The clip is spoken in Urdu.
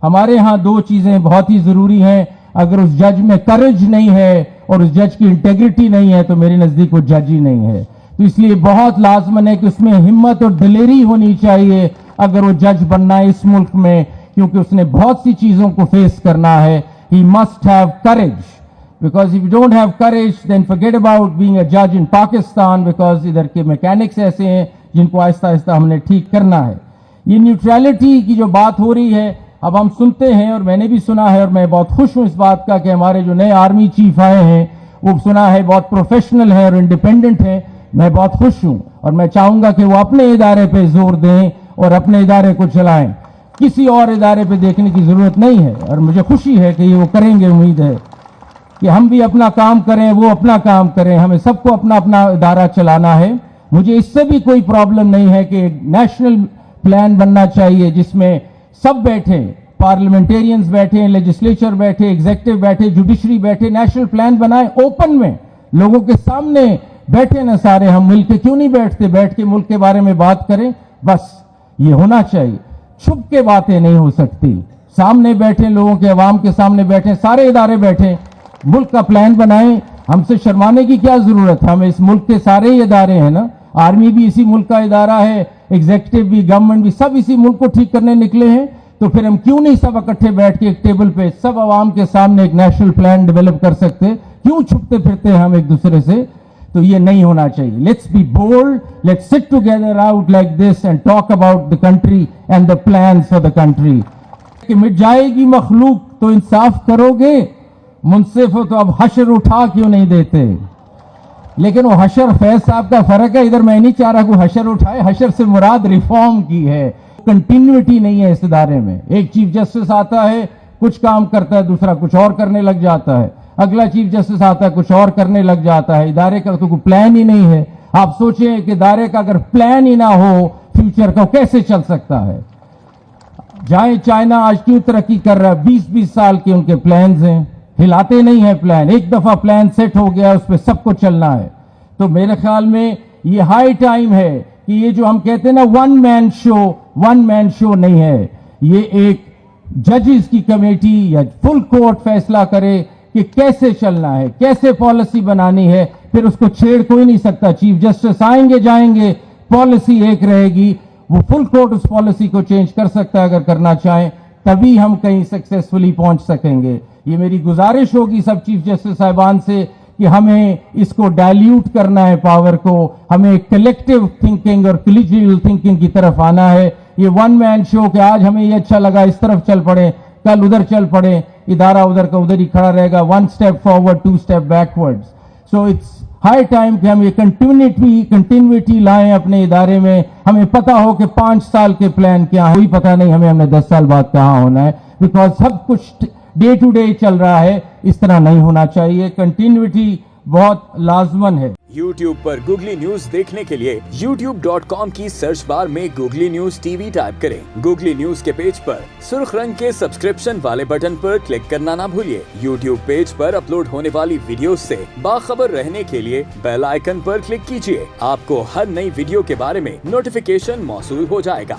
ہمارے ہاں دو چیزیں بہت ہی ضروری ہیں. اگر اس جج میں کریج نہیں ہے اور اس جج کی انٹیگریٹی نہیں ہے تو میرے نزدیک وہ جج ہی نہیں ہے. تو اس لیے بہت لازمن ہے کہ اس میں ہمت اور دلیری ہونی چاہیے اگر وہ جج بننا ہے اس ملک میں, کیونکہ اس نے بہت سی چیزوں کو فیس کرنا ہے. He must have courage, because if you don't have courage then forget about being a judge in Pakistan, because ادھر کے میکینکس ایسے ہیں جن کو آہستہ آہستہ ہم نے ٹھیک کرنا ہے. یہ نیوٹرلٹی کی جو بات ہو رہی ہے اب ہم سنتے ہیں, اور میں نے بھی سنا ہے, اور میں بہت خوش ہوں اس بات کا کہ ہمارے جو نئے آرمی چیف آئے ہیں وہ سنا ہے بہت پروفیشنل ہے اور انڈیپینڈنٹ ہے. میں بہت خوش ہوں اور میں چاہوں گا کہ وہ اپنے ادارے پہ زور دیں اور اپنے ادارے کو چلائیں. کسی اور ادارے پہ دیکھنے کی ضرورت نہیں ہے, اور مجھے خوشی ہے کہ یہ وہ کریں گے. امید ہے کہ ہم بھی اپنا کام کریں, وہ اپنا کام کریں. ہمیں سب کو اپنا اپنا ادارہ چلانا ہے. مجھے اس سے بھی کوئی پرابلم نہیں ہے کہ ایک نیشنل پلان بننا چاہیے جس میں سب بیٹھیں, پارلیمنٹیرینز بیٹھیں, لیجسلیچر بیٹھے, ایگزیکٹو بیٹھے, جوڈیشری بیٹھے. نیشنل پلان بنائیں اوپن میں, لوگوں کے سامنے بیٹھے نا سارے. ہم مل کے کیوں نہیں بیٹھتے, بیٹھ کے ملک کے بارے میں بات کریں. بس یہ ہونا چاہیے. چھپ کے باتیں نہیں ہو سکتی. سامنے بیٹھیں, لوگوں کے, عوام کے سامنے بیٹھیں, سارے ادارے بیٹھیں, ملک کا پلان بنائیں. ہم سے شرمانے کی کیا ضرورت ہے؟ ہمیں اس ملک کے سارے ہی ادارے ہیں نا. آرمی بھی اسی ملک کا ادارہ ہے, ایگزیکٹو بھی, گورنمنٹ بھی, سب اسی ملک کو ٹھیک کرنے نکلے ہیں. تو پھر ہم کیوں نہیں سب اکٹھے بیٹھ کے ایک ٹیبل پہ سب عوام کے سامنے ایک نیشنل پلان ڈیولپ کر سکتے؟ کیوں چھپتے پھرتے ہیں ہم ایک دوسرے سے؟ تو یہ نہیں ہونا چاہیے. Let's be bold, let's sit together out like this and talk about the country and the plans for the country. کہ مٹ جائے گی مخلوق تو انصاف کرو گے, منصف ہو تو اب حشر اٹھا کیوں نہیں دیتے؟ لیکن وہ حشر فیض صاحب کا فرق ہے. ادھر میں نہیں چاہ رہا کہ حشر اٹھائے. حشر سے مراد ریفارم کی ہے. کنٹینیوٹی نہیں ہے اس ادارے میں. ایک چیف جسٹس آتا ہے, کچھ کام کرتا ہے, دوسرا کچھ اور کرنے لگ جاتا ہے. اگلا چیف جسٹس آتا ہے, کچھ اور کرنے لگ جاتا ہے. ادارے کا تو کوئی پلان ہی نہیں ہے. آپ سوچیں کہ ادارے کا اگر پلان ہی نہ ہو فیوچر کا, کیسے چل سکتا ہے؟ جائیں چائنا آج کیوں ترقی کر رہا ہے, 20-20 سال کے ان کے پلانز ہیں, ہلاتے نہیں ہیں پلان. ایک دفعہ پلان سیٹ ہو گیا اس پہ سب کو چلنا ہے. تو میرے خیال میں یہ ہائی ٹائم ہے کہ یہ جو ہم کہتے ہیں نا ون مین شو نہیں ہے. یہ ایک ججز کی کمیٹی یا فل کورٹ فیصلہ کرے کہ کیسے چلنا ہے, کیسے پالیسی بنانی ہے. پھر اس کو چھیڑ کوئی نہیں سکتا. چیف جسٹس آئیں گے جائیں گے, پالیسی ایک رہے گی. وہ فل کورٹ اس پالیسی کو چینج کر سکتا ہے اگر کرنا چاہیں, تبھی ہم کہیں سکسیسفلی پہنچ سکیں گے. یہ میری گزارش ہوگی سب چیف جسٹس صاحبان سے کہ ہمیں اس کو ڈائلیوٹ کرنا ہے پاور کو. ہمیں کلیکٹیو تھنکنگ اور کلیجیل تھنکنگ کی طرف آنا ہے. یہ ون مین شو کہ آج ہمیں یہ اچھا لگا اس طرف چل پڑے, کل ادھر چل پڑے, ادارہ ادھر کا ادھر ہی کھڑا رہے گا. 1 step forward 2 step backward. So it's high time کہ ہم یہ کنٹینیوٹی لائیں اپنے ادارے میں. ہمیں پتا ہو کہ 5 سال کے پلان کیا ہے, کوئی پتا نہیں ہمیں 10 سال بعد کہاں ہونا ہے, بیکاز سب کچھ ڈے ٹو ڈے چل رہا ہے. اس طرح نہیں ہونا چاہیے. کنٹینیوٹی بہت لازمن ہے. YouTube پر گوگلی نیوز دیکھنے کے لیے youtube.com کی سرچ بار میں googly news T V type کریں. گوگلی نیوز کے پیج پر سرخ رنگ کے سبسکرپشن والے بٹن پر کلک کرنا نہ بھولیے. YouTube پیج پر اپلوڈ ہونے والی ویڈیوز سے باخبر رہنے کے لیے بیل آئیکن پر کلک کیجیے. آپ کو ہر نئی ویڈیو کے بارے میں نوٹیفیکیشن موصول ہو جائے گا.